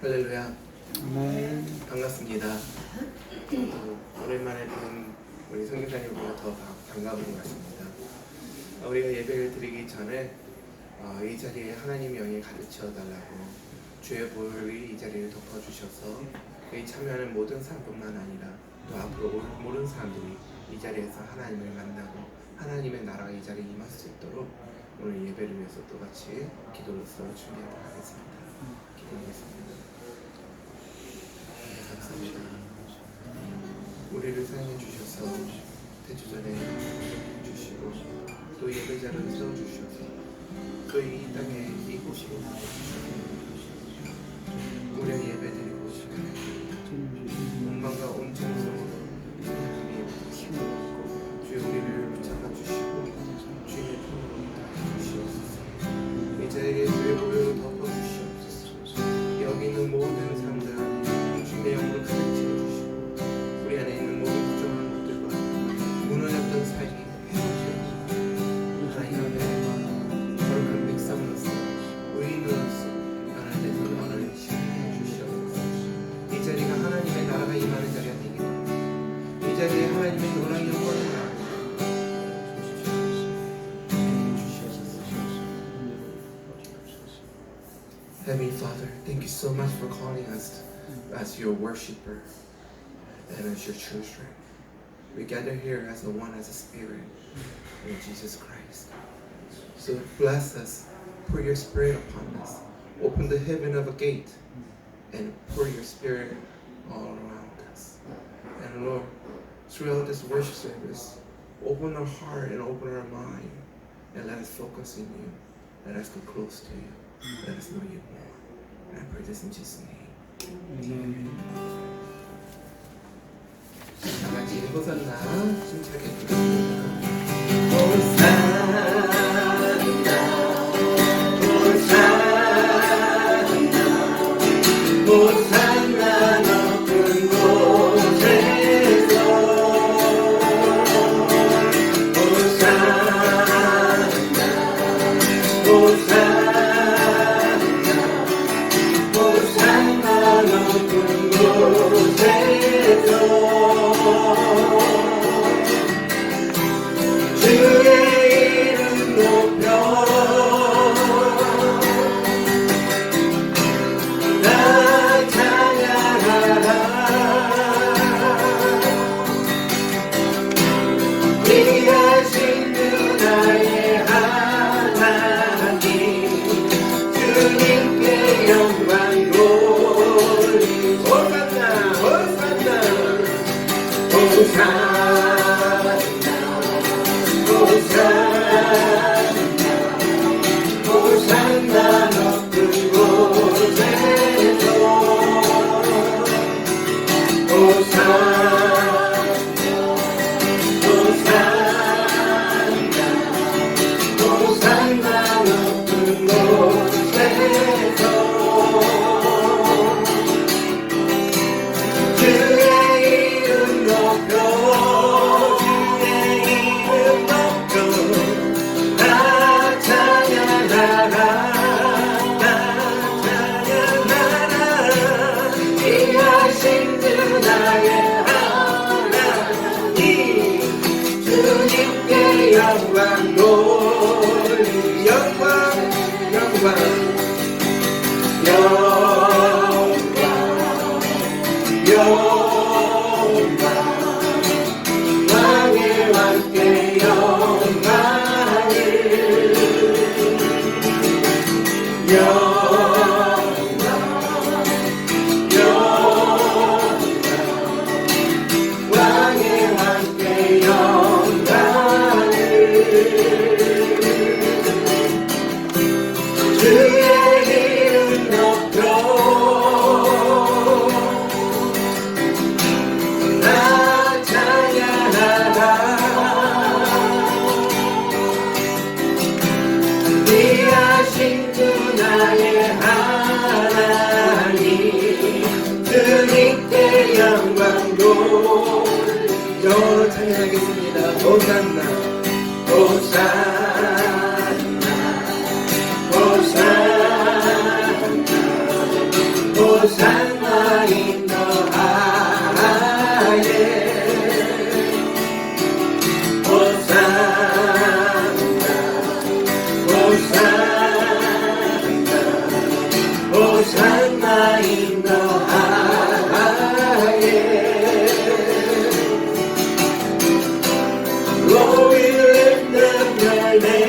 할렐루야. 아멘. 반갑습니다. 오랜만에 본 우리 성교사님보다 더 반가운 것 같습니다. 우리가 예배를 드리기 전에 이 자리에 하나님의 영이 가르쳐 달라고 주의 보혈이 이 자리를 덮어주셔서 이 참여하는 모든 사람뿐만 아니라 또 앞으로 모든 사람들이 이 자리에서 하나님을 만나고 하나님의 나라가 이 자리에 임할 수 있도록 오늘 예배를 위해서 똑같이 기도로서 준비하도록 하겠습니다. 기도하겠습니다. 감사합니다. 우리를 사랑해 주셔서 대주전에 주시고 또 예배자를 세워주셔서 또 이 땅에 이곳으로 우리의 예배드리고 온방과 온 청소로 하나님이 힘을 주의 우리를 잡아주시고 주의 품으로 닦아주시옵소서. 이 자리에 주의 보혈을 덮어주시옵소서. 여기 있는 모든 사람들 주의 영으로 가득 채워주시고 우리 안에 있는 모든 부정한 것들과 무너졌던 삶이 회복되고 하나님 앞에 거룩한 백성으로서 의인으로서 변화된 선언을 시작해 주시옵소서. 이 자리가 하나님의 나라가 임하는 자리가 되기를 이 자리에 하나님의 노랑이 영광을 Heavenly Father, thank you so much for calling us as your worshiper and as your children. We gather here as the one, as a spirit in Jesus Christ. So bless us, pour your spirit upon us, open the heaven of a gate, and pour your spirit all around us. And Lord, throughout this worship service, open our heart and open our mind, and let us focus in you. Let us go close to you. Let us know you more. And I pray this in Jesus' name. 다 같이 호산나 힘차게 부르겠습니다. 호산나 호산나 호산나 높은 곳에서 호산나 호산나 Hosanna in the highest. Hosanna, Hosanna, Hosanna in the highest. Lord, we lift up your name.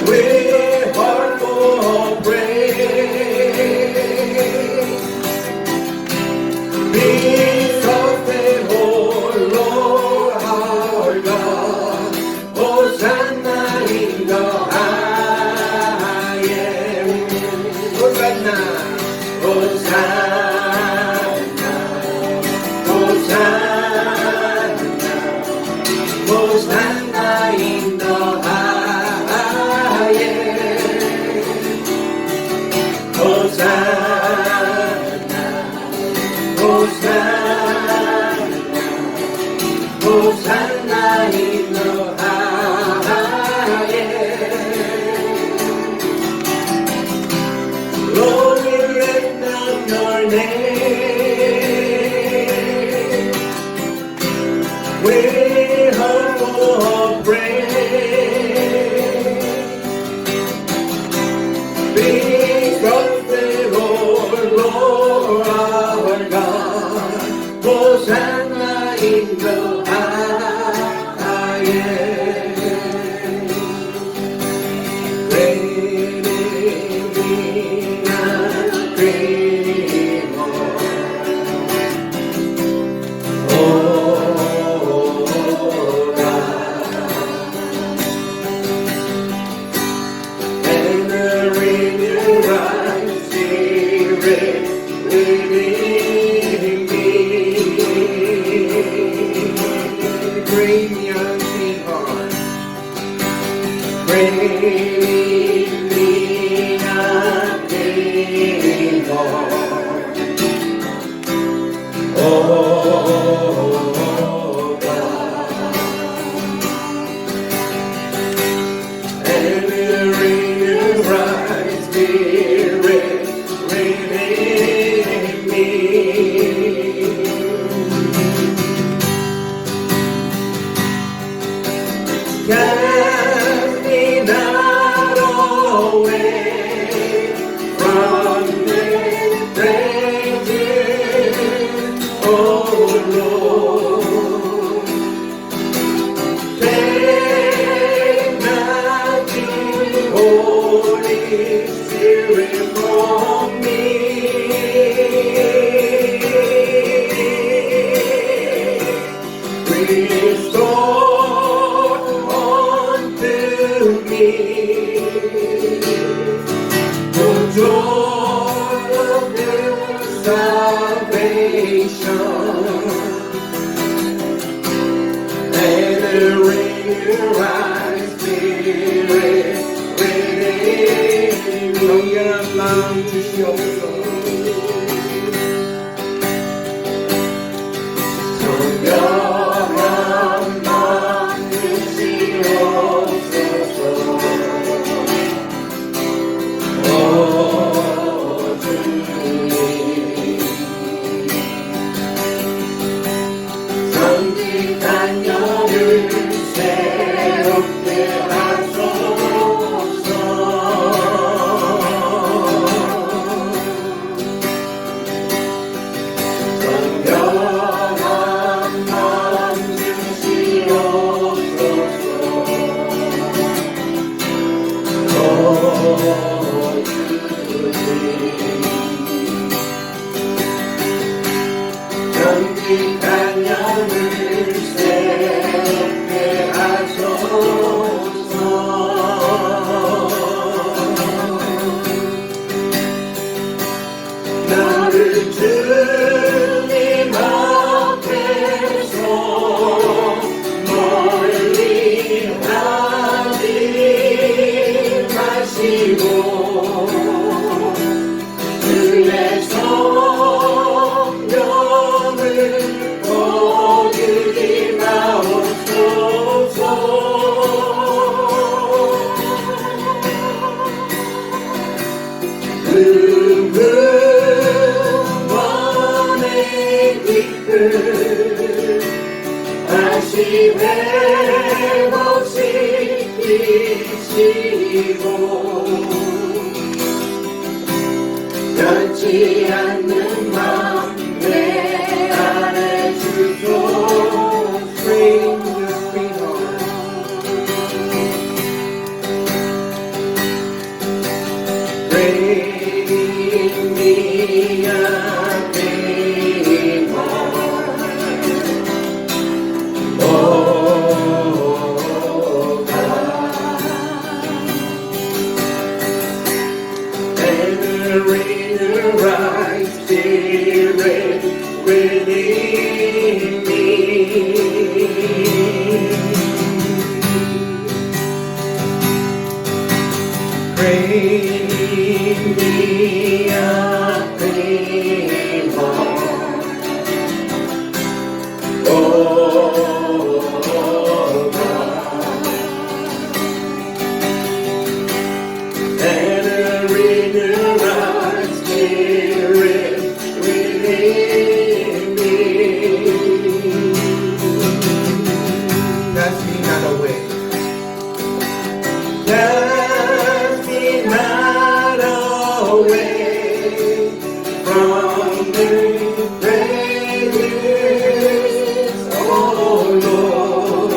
We're heart full of praise. Be exalted, O Lord our God. Hosanna in the highest. Hosanna, Hosanna, Hosanna, Hosanna in the highest. Hosanna, Hosanna, Hosanna in the highest. Lord, we lift up your name. We're humble of praise. Be exalted, O Lord our God. Hosanna in the highest. Great is our great Lord. Oh God. And the renewed spirit within me. Bring your heart. Bring me a clean heart. Oh God. And the renewed spirit within me. Cast me not away from this presence, oh Lord. Take not the Holy Spirit from me. Restore unto me the joy of your salvation, and renew my spirit within me. 영원한 주시옵소서. 정결한 마음 주시옵소서. 오 주님, 성직한 영을 새롭게 하소서. 정결한 마음 주시옵소서. 오 정직한 영을 새롭게 하소서. 나를 주님 앞에서 멀리 하지 마시고 주의 성령을 거두지 마옵소서. 구원의 기쁨 다시 회복시키시고 변치 않는 마음 내 안에 주소 Bring your sweetheart Bring me a clean heart Oh God And renew the right spirit within me Bring me a clean heart Oh God And renew right spirit within me Cast me not away Cast me not away from the praises, oh Lord.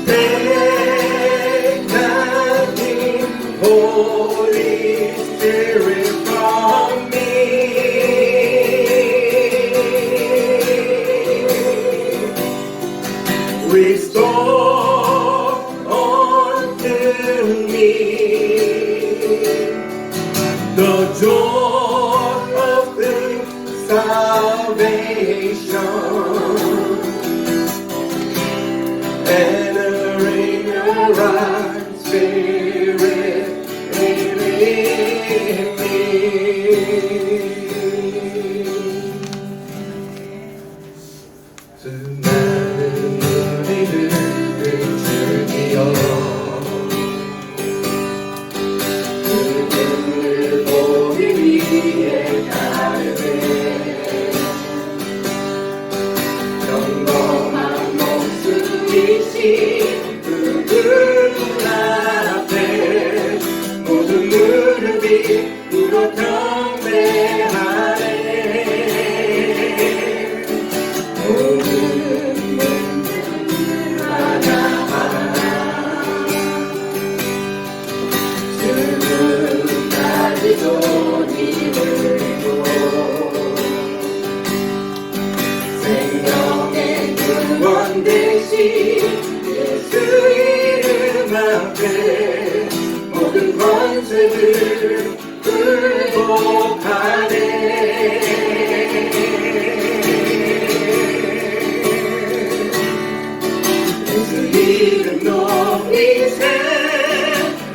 Take nothing, Holy Spirit, from me. Restore unto me the joy of the salvation and reign a right spirit within me. 수많은 우리를 주기여 그분을 보기 위해 가르네 평범한 목숨이신 그분 앞에 모든 무릎이 꿇어 경배하네 모든 문제를 하나하나 지금까지도 님을 믿고 생명의 구원 되신 예수 이름 앞에 모든 권세를 굴복하네 예수 이름 높이 새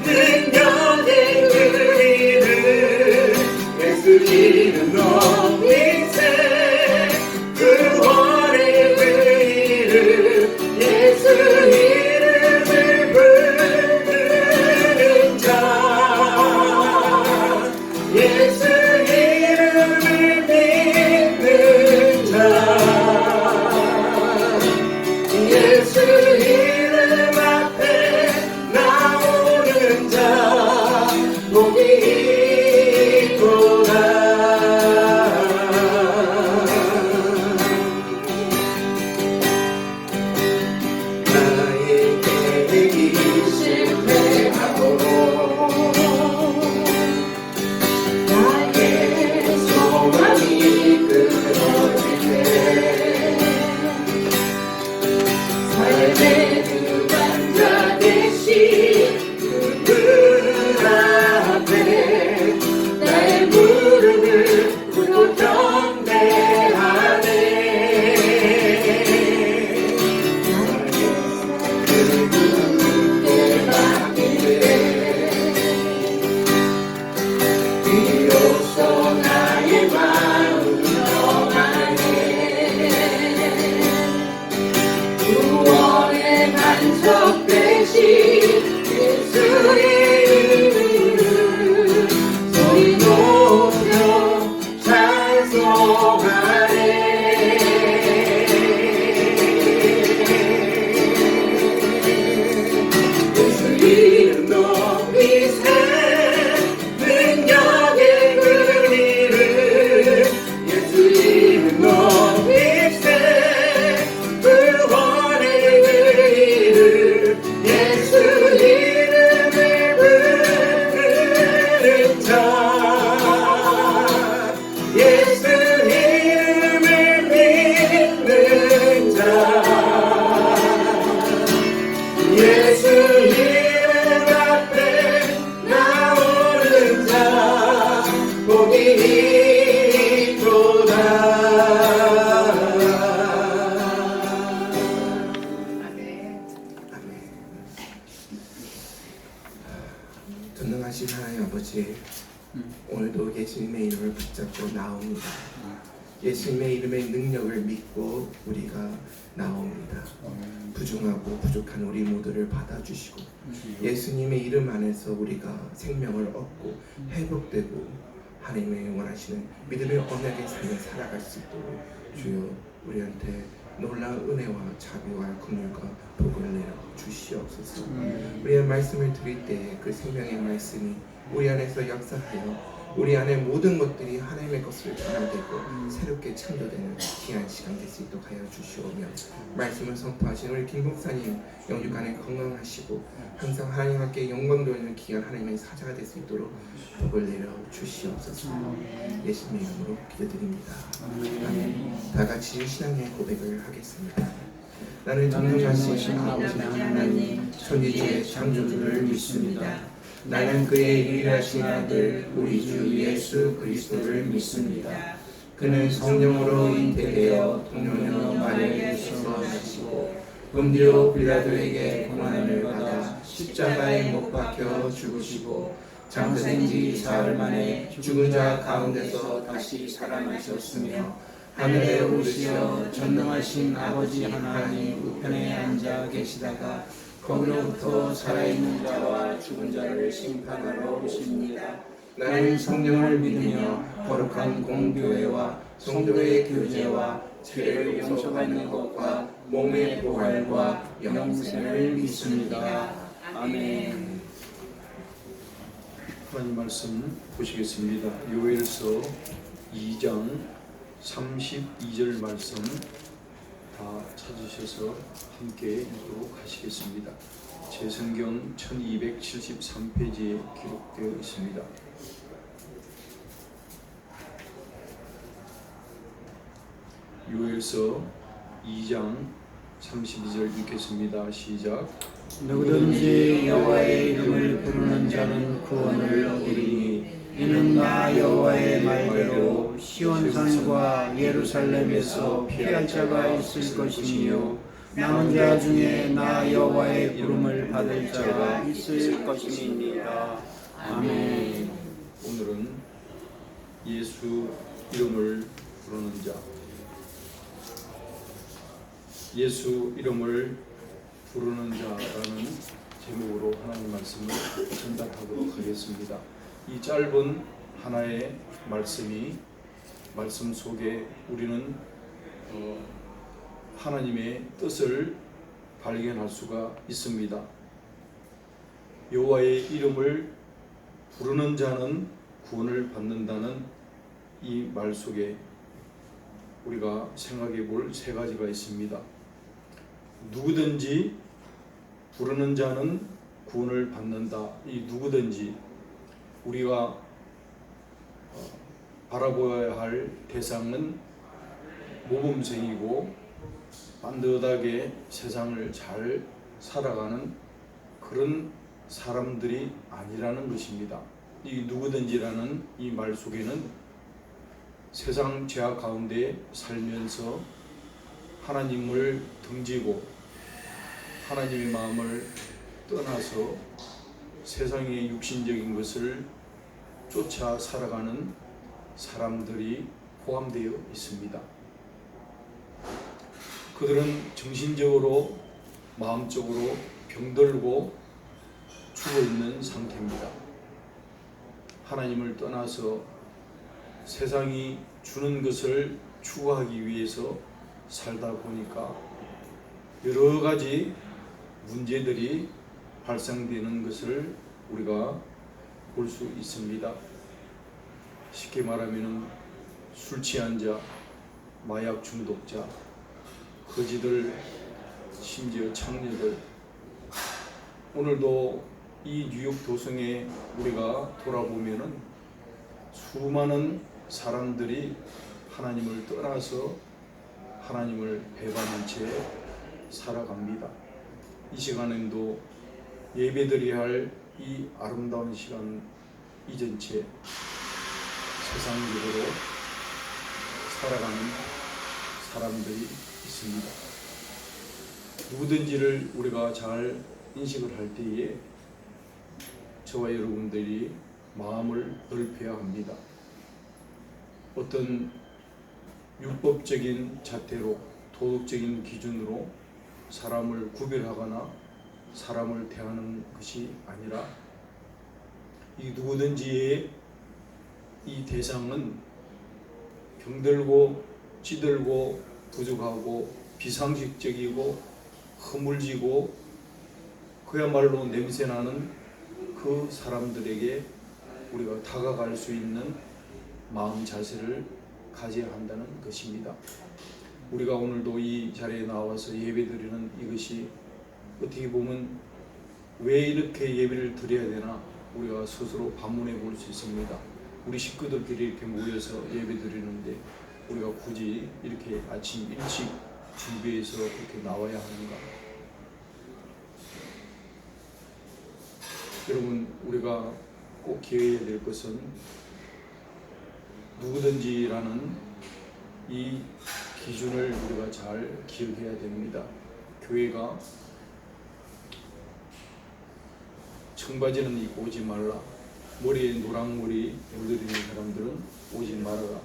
능력의 그 이름 예수 이름 높이 새 구원의 그 이름 예수 이름을 부르는 자 전능하신 하나님 아버지, 오늘도 예수님의 이름을 붙잡고 나옵니다. 예수님의 이름의 능력을 믿고 우리가 나옵니다. 부중하고 부족한 우리 모두를 받아주시고 예수님의 이름 안에서 우리가 생명을 얻고 회복되고 하나님의 원하시는 믿음의 언약의 삶을 살아갈 수 있도록 주여 우리한테 놀라운 은혜와 자비와 긍휼과 복을 내려 주시옵소서. 우리의 말씀을 드릴 때 그 생명의 말씀이 우리 안에서 역사하여 우리 안에 모든 것들이 하나님의 것으로 변화되고 새롭게 창조되는 귀한 시간 될 수 있도록 하여 주시오며, 말씀을 선포하신 우리 김 목사님 영육 안에 건강하시고 항상 하나님 함께 영광 돌리는 귀한 하나님의 사자가 될 수 있도록 복을 내려 주시옵소서. 예수님의 이름으로 기도드립니다. 아멘. 다 같이 신앙의 고백을 하겠습니다. 나는 전능하신 아버지 하나님 천지의 창조주를 믿습니다. 나는 그의 유일하신 아들 우리 주 예수 그리스도를 믿습니다. 그는 성령으로 잉태되어 동료녀 마리아에게서 나시고 본디오 빌라도에게 고난을 받아 십자가에 못 박혀 죽으시고 장사된 지 사흘 만에 죽은 자 가운데서 다시 살아나셨으며 하늘에 오르시어 전능하신 아버지 하나님 우편에 앉아 계시다가 거기로부터 살아있는 자와 죽은 자를 심판하러 오십니다. 나는 성령을 믿으며 거룩한 공교회와 성도의 교제와 죄를 용서받는 것과 몸의 부활과 영생을 믿습니다. 아멘. 하나님 말씀 보시겠습니다. 요엘서 2장 32절 말씀 다 찾으셔서 함께 읽도록 하시겠습니다. 제 성경 1273페이지에 기록되어 있습니다. 요엘서 2장 32절 읽겠습니다. 시작. 누구든지 여호와의 이름을 부르는 자는 구원을 얻으리니 이는 나 여호와의 말대로 시온산과 예루살렘에서 피할 자가 있을 것이며 남은 자 중에 나 여호와의 부름을 받을 자가 있을 것이니이다. 아멘. 오늘은 예수 이름을 부르는 자, 예수 이름을 부르는 자라는 제목으로 하나님 말씀을 전달하도록 하겠습니다. 이 짧은 하나의 말씀 속에 우리는 하나님의 뜻을 발견할 수가 있습니다. 여호와의 이름을 부르는 자는 구원을 받는다는 이 말 속에 우리가 생각해 볼 세 가지가 있습니다. 누구든지 부르는 자는 구원을 받는다. 이 누구든지 우리가 바라보아야 할 대상은 모범생이고 반듯하게 세상을 잘 살아가는 그런 사람들이 아니라는 것입니다. 이 누구든지라는 이 말 속에는 세상 죄악 가운데 살면서 하나님을 등지고 하나님의 마음을 떠나서 세상의 육신적인 것을 쫓아 살아가는 사람들이 포함되어 있습니다. 그들은 정신적으로 마음적으로 병들고 죽어 있는 상태입니다. 하나님을 떠나서 세상이 주는 것을 추구하기 위해서 살다 보니까 여러 가지 문제들이 발생되는 것을 우리가 볼 수 있습니다. 쉽게 말하면 술 취한 자, 마약 중독자, 거지들, 심지어 창녀들, 오늘도 이 뉴욕 도성에 우리가 돌아보면은 수많은 사람들이 하나님을 떠나서 하나님을 배반한 채 살아갑니다. 이 시간에도 예배드려야 할 이 아름다운 시간 잊은 채 세상적으로 살아가는 사람들이 있습니다. 누구든지를 우리가 잘 인식을 할 때에 저와 여러분들이 마음을 넓혀야 합니다. 어떤 율법적인 잣대로 도덕적인 기준으로 사람을 구별하거나 사람을 대하는 것이 아니라 이 누구든지의 이 대상은 병들고 찌들고 부족하고 비상식적이고 허물지고 그야말로 냄새나는 그 사람들에게 우리가 다가갈 수 있는 마음 자세를 가져야 한다는 것입니다. 우리가 오늘도 이 자리에 나와서 예배드리는 이것이 어떻게 보면 왜 이렇게 예배를 드려야 되나 우리가 스스로 반문해 볼 수 있습니다. 우리 식구들끼리 이렇게 모여서 예배드리는데 우리가 굳이 이렇게 아침 일찍 준비해서 이렇게 나와야 하는가? 여러분, 우리가 꼭 기억해야 될 것은 누구든지라는 이 기준을 우리가 잘 기억해야 됩니다. 교회가 청바지는 입고 오지 말라, 머리에 노랑머리 물들이는 사람들은 오지 말아라,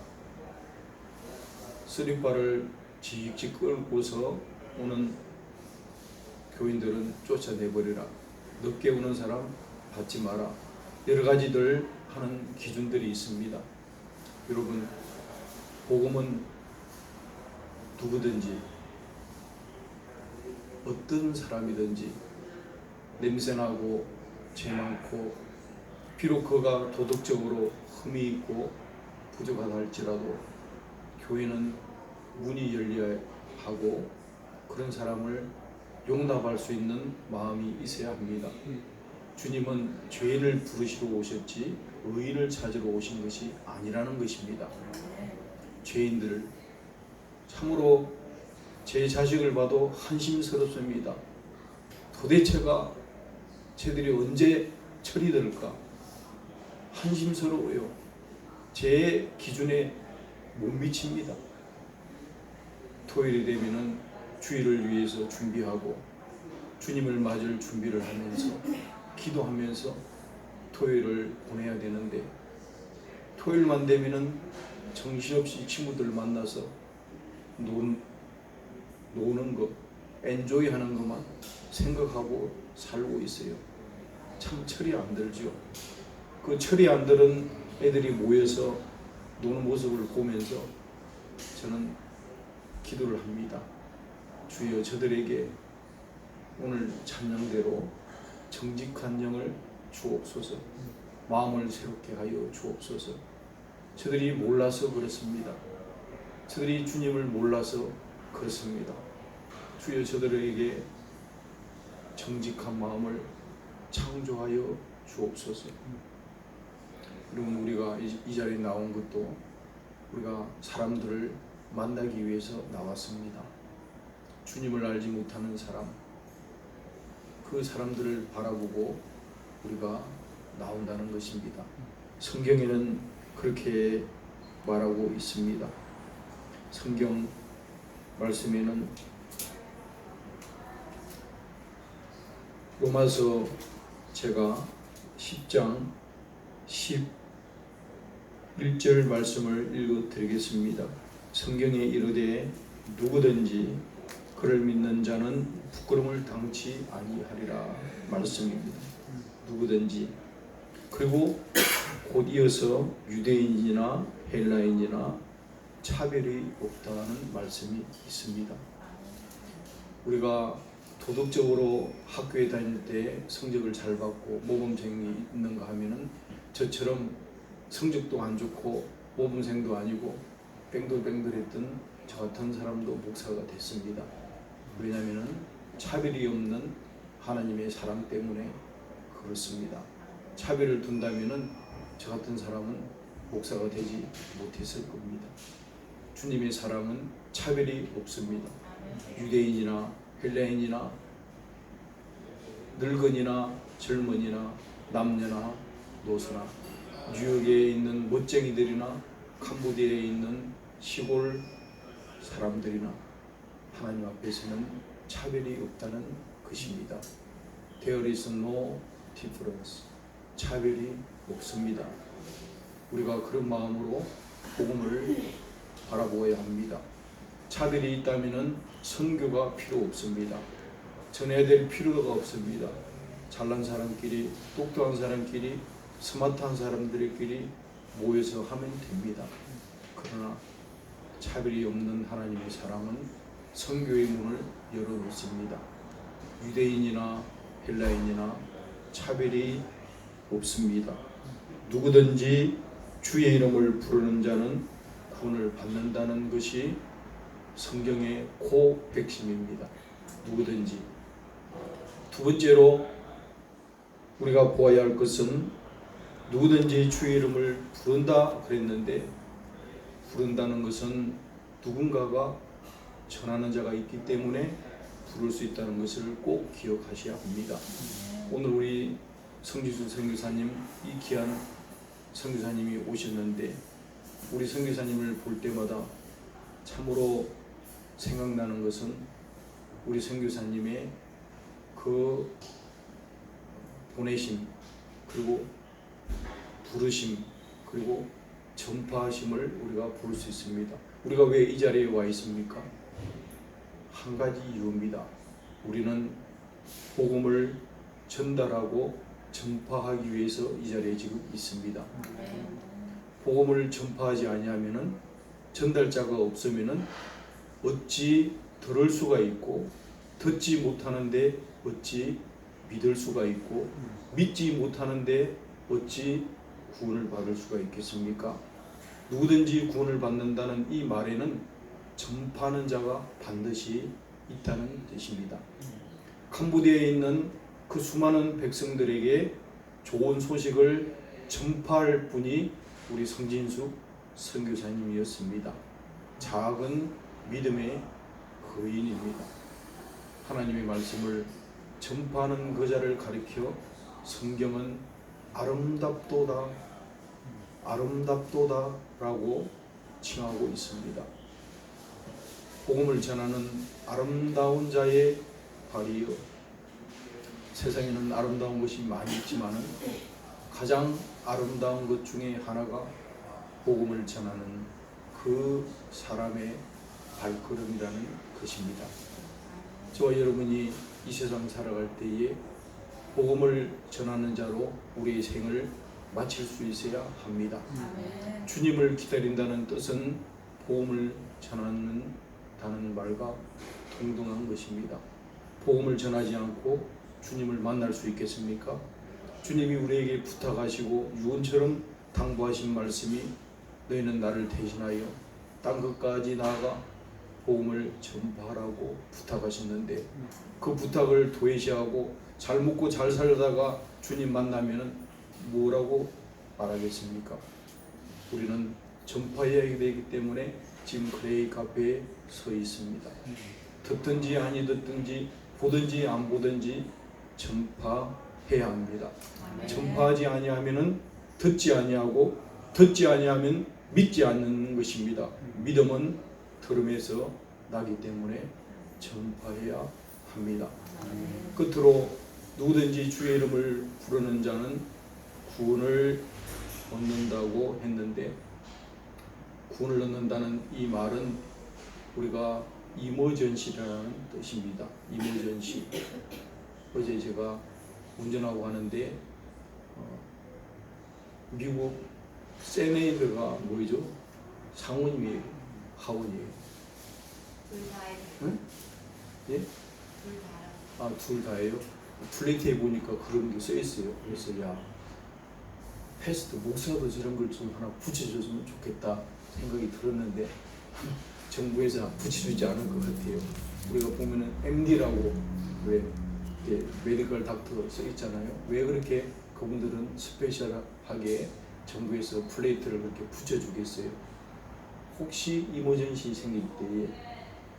쓰리바를 지직직 끌고서 오는 교인들은 쫓아내버리라, 늦게 오는 사람 받지 마라, 여러 가지들 하는 기준들이 있습니다. 여러분, 복음은 누구든지 어떤 사람이든지 냄새나고 죄 많고 비록 그가 도덕적으로 흠이 있고 부족하다 할지라도 교회는 문이 열려야 하고 그런 사람을 용납할 수 있는 마음이 있어야 합니다. 주님은 죄인을 부르시러 오셨지 의인을 찾으러 오신 것이 아니라는 것입니다. 죄인들을 참으로 제 자식을 봐도 한심스럽습니다. 도대체가 쟤들이 언제 처리될까? 한심스러워요. 제 기준에 못 미칩니다. 토요일이 되면은 주일을 위해서 준비하고 주님을 맞을 준비를 하면서 기도하면서 토요일을 보내야 되는데 토요일만 되면은 정신없이 친구들 만나서 노는 거, 엔조이 하는 것만 생각하고 살고 있어요. 참 철이 안 들죠. 그 철이 안 드는 애들이 모여서 노는 모습을 보면서 저는 기도를 합니다. 주여, 저들에게 오늘 찬양대로 정직한 영을 주옵소서, 마음을 새롭게 하여 주옵소서. 저들이 몰라서 그렇습니다. 저들이 주님을 몰라서 그렇습니다. 주여, 저들에게 정직한 마음을 창조하여 주옵소서. 여러분, 우리가 이 자리에 나온 것도 우리가 사람들을 만나기 위해서 나왔습니다. 주님을 알지 못하는 사람, 그 사람들을 바라보고 우리가 나온다는 것입니다. 성경에는 그렇게 말하고 있습니다. 성경 말씀에는 로마서 제가 10장 11절 말씀을 읽어드리겠습니다. 성경에 이르되 누구든지 그를 믿는 자는 부끄러움을 당치 아니하리라 말씀입니다. 누구든지. 그리고 곧 이어서 유대인이나 헬라인이나 차별이 없다는 말씀이 있습니다. 우리가 도덕적으로 학교에 다닐 때 성적을 잘 받고 모범생이 있는가 하면은 저처럼 성적도 안 좋고 모범생도 아니고 뱅돌뱅돌했던 저 같은 사람도 목사가 됐습니다. 왜냐하면 차별이 없는 하나님의 사랑 때문에 그렇습니다. 차별을 둔다면은 저 같은 사람은 목사가 되지 못했을 겁니다. 주님의 사랑은 차별이 없습니다. 유대인이나 헬라인이나 늙은이나 젊은이나 남녀나 노소나 뉴욕에 있는 멋쟁이들이나 캄보디아에 있는 시골 사람들이나 하나님 앞에서는 차별이 없다는 것입니다. There is no difference. 차별이 없습니다. 우리가 그런 마음으로 복음을 바라보아야 합니다. 차별이 있다면 선교가 필요 없습니다. 전해야 될 필요가 없습니다. 잘난 사람끼리, 똑똑한 사람끼리, 스마트한 사람들끼리 모여서 하면 됩니다. 그러나 차별이 없는 하나님의 사랑은 선교의 문을 열어놓습니다. 유대인이나 헬라인이나 차별이 없습니다. 누구든지 주의 이름을 부르는 자는 구원을 받는다는 것이 성경의 고백심입니다. 누구든지. 두 번째로 우리가 보아야 할 것은 누구든지 주의 이름을 부른다 그랬는데, 부른다는 것은 누군가가 전하는 자가 있기 때문에 부를 수 있다는 것을 꼭 기억하셔야 합니다. 오늘 우리 성지수 선교사님, 이 귀한 선교사님이 오셨는데 우리 선교사님을 볼 때마다 참으로 생각나는 것은 우리 선교사님의 그 보내심, 그리고 부르심, 그리고 전파하심을 우리가 볼 수 있습니다. 우리가 왜 이 자리에 와 있습니까? 한 가지 이유입니다. 우리는 복음을 전달하고 전파하기 위해서 이 자리에 지금 있습니다. 복음을 전파하지 아니하면은, 전달자가 없으면은 어찌 들을 수가 있고, 듣지 못하는데 어찌 믿을 수가 있고, 믿지 못하는데 어찌 구원을 받을 수가 있겠습니까? 누구든지 구원을 받는다는 이 말에는 전파하는 자가 반드시 있다는 뜻입니다. 캄보디아에 있는 그 수많은 백성들에게 좋은 소식을 전파할 분이 우리 성진숙 선교사님이었습니다. 작은 믿음의 거인입니다. 하나님의 말씀을 전파하는 그 자를 가리켜 성경은 아름답도다, 아름답도다 라고 칭하고 있습니다. 복음을 전하는 아름다운 자의 발이요. 세상에는 아름다운 것이 많이 있지만 가장 아름다운 것 중에 하나가 복음을 전하는 그 사람의 발걸음이라는 것입니다. 저와 여러분이 이 세상 살아갈 때에 복음을 전하는 자로 우리의 생을 마칠 수 있어야 합니다. 주님을 기다린다는 뜻은 복음을 전하는다는 말과 동등한 것입니다. 복음을 전하지 않고 주님을 만날 수 있겠습니까? 주님이 우리에게 부탁하시고 유언처럼 당부하신 말씀이 너희는 나를 대신하여 땅 끝까지 나아가 복음을 전파하라고 부탁하셨는데, 그 부탁을 도외시하고 잘 먹고 잘 살다가 주님 만나면 뭐라고 말하겠습니까? 우리는 전파해야 되기 때문에 지금 그레이 카페에 서 있습니다. 듣든지 아니 듣든지 보든지 안 보든지 전파해야 합니다. 전파하지 아니하면은 듣지 아니하고, 듣지 아니하면 믿지 않는 것입니다. 믿음은 들음에서 나기 때문에 전파해야 합니다. 끝으로 누구든지 주의 이름을 부르는 자는 구원을 얻는다고 했는데, 구원을 얻는다는 이 말은 우리가 이머전시라는 뜻입니다. 이머전시. 어제 제가 운전하고 가는데 미국 세네이드가 뭐죠? 상원이에요? 하원이에요? 둘 다예요. 응? 예? 둘 다요. 아, 둘 다예요? 플레이트에 보니까 그런 게 써있어요. 그래서 야, 패스트 목사도 저런 걸 좀 하나 붙여줬으면 좋겠다 생각이 들었는데 정부에서 붙여주지 않을 것 같아요. 우리가 보면은 MD라고 왜 메디컬 닥터 써있잖아요. 왜 그렇게 그분들은 스페셜하게 정부에서 플레이트를 그렇게 붙여주겠어요? 혹시 이머전시 생길 때에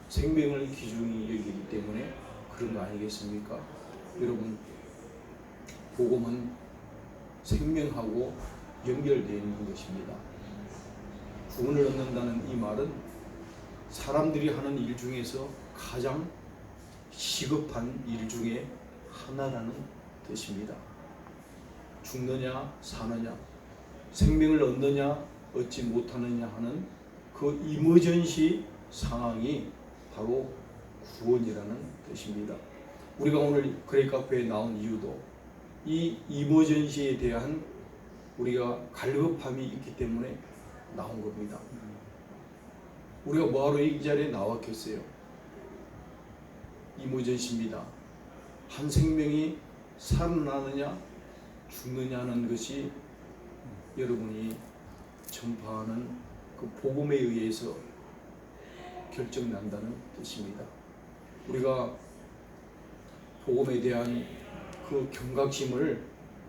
생명을 귀중히 여기기 때문에 그런 거 아니겠습니까? 여러분, 복음은 생명하고 연결되어 있는 것입니다. 구원을 얻는다는 이 말은 사람들이 하는 일 중에서 가장 시급한 일 중에 하나라는 뜻입니다. 죽느냐 사느냐, 생명을 얻느냐 얻지 못하느냐 하는 그 이머전시 상황이 바로 구원이라는 뜻입니다. 우리가 오늘 그레이 카페에 나온 이유도 이 이머전시에 대한 우리가 갈급함이 있기 때문에 나온 겁니다. 우리가 뭐하러 이 자리에 나왔겠어요? 이머전시입니다. 한 생명이 살아나느냐 죽느냐는 것이 여러분이 전파하는 그 복음에 의해서 결정난다는 뜻입니다. 우리가 복음에 대한 그 경각심을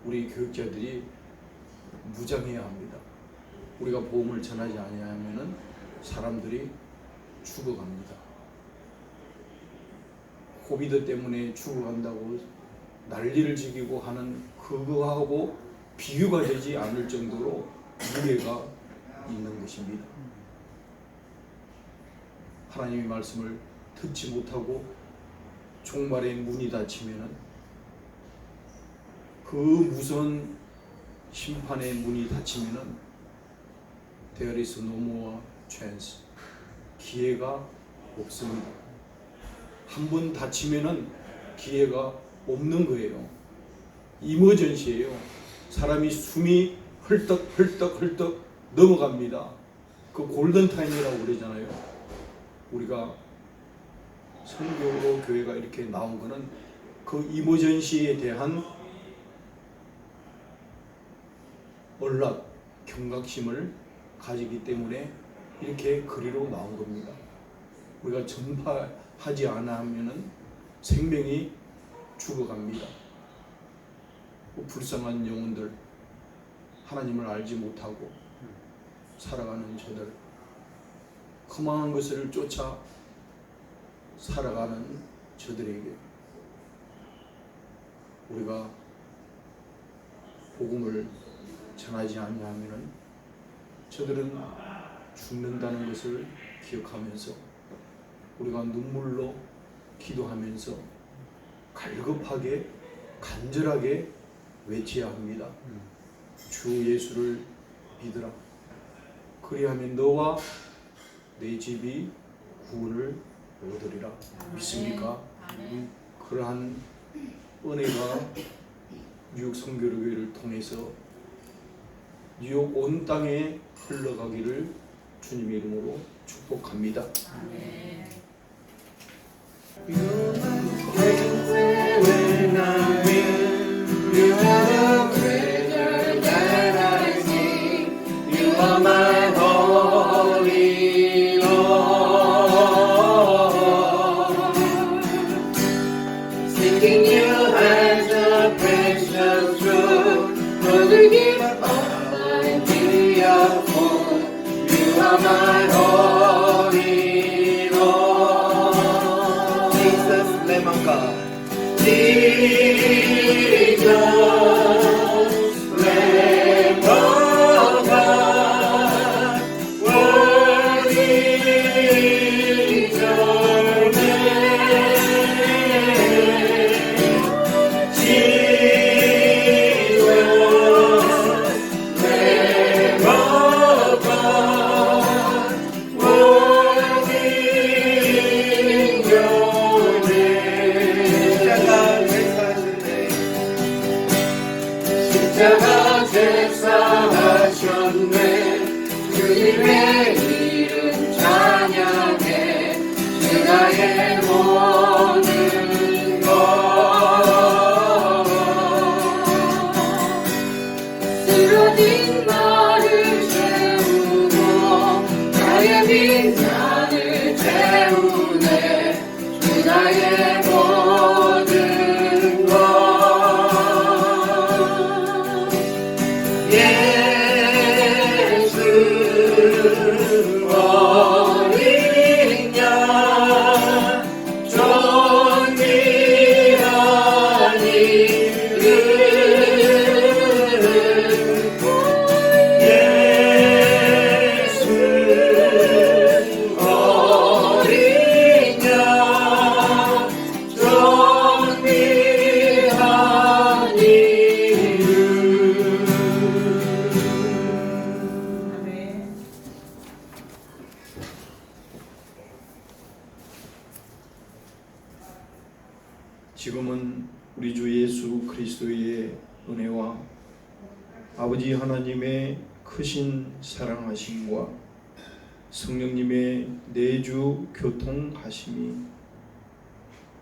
우리 교육자들이 무장해야 합니다. 우리가 복음을 전하지 아니하면은 사람들이 죽어갑니다. 코비드 때문에 죽어간다고 난리를 지기고 하는 그거하고 비교가 되지 않을 정도로 무게가 있는 것입니다. 하나님의 말씀을 듣지 못하고 종말의 문이 닫히면은 그 무서운 심판의 문이 닫히면은 there is no more chance. 기회가 없습니다. 한 번 닫히면은 기회가 없는 거예요. 이머전시예요. 사람이 숨이 헐떡 넘어갑니다. 그 골든 타임이라고 그러잖아요. 우리가 선교로 교회가 이렇게 나온 거는 그 이머전시에 대한 언락, 경각심을 가지기 때문에 이렇게 거리로 나온 겁니다. 우리가 전파하지 않으면은 생명이 죽어갑니다. 그 불쌍한 영혼들, 하나님을 알지 못하고 살아가는 저들, 험한 것을 쫓아 살아가는 저들에게 우리가 복음을 전하지 아니하면은 저들은 죽는다는 것을 기억하면서 우리가 눈물로 기도하면서 갈급하게 간절하게 외쳐야 합니다. 주 예수를 믿으라. 그리하면 너와 내 집이 구원을 얻으리라. 믿습니까? 그러한 은혜가 뉴욕 선교교회를 통해서 뉴욕 온 땅에 흘러가기를 주님의 이름으로 축복합니다. You are the treasure that I see. You are my holy Lord. Seeking you as a precious truth, for the gift of my dear food. You are my holy Lord. Jesus, Lamb of God. Jesus, Lamb of God, worthy is your name. Jesus, Lamb of God, worthy is your 십자가 제사하셨네. 주님의 이름 찬양해. 주나의 모든 것 쓰러진 나를 세우고 나의 빈잔을 채우네. 주나의 모든 것 어린 양 존귀한 이름 예수 어린 양 존귀한 이름 우리 주 예수 그리스도의 은혜와 아버지 하나님의 크신 사랑하심과 성령님의 내주 교통하심이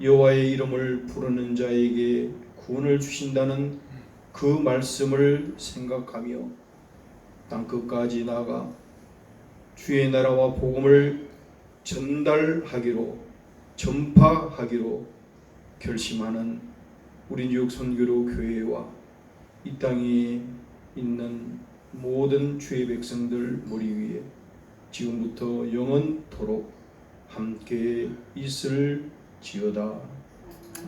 여호와의 이름을 부르는 자에게 구원을 주신다는 그 말씀을 생각하며 땅끝까지 나가 주의 나라와 복음을 전파하기로 결심하는 우리 뉴욕 선교로 교회와 이 땅에 있는 모든 주의 백성들 머리 위에 지금부터 영원토록 함께 있을지어다.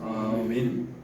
아멘.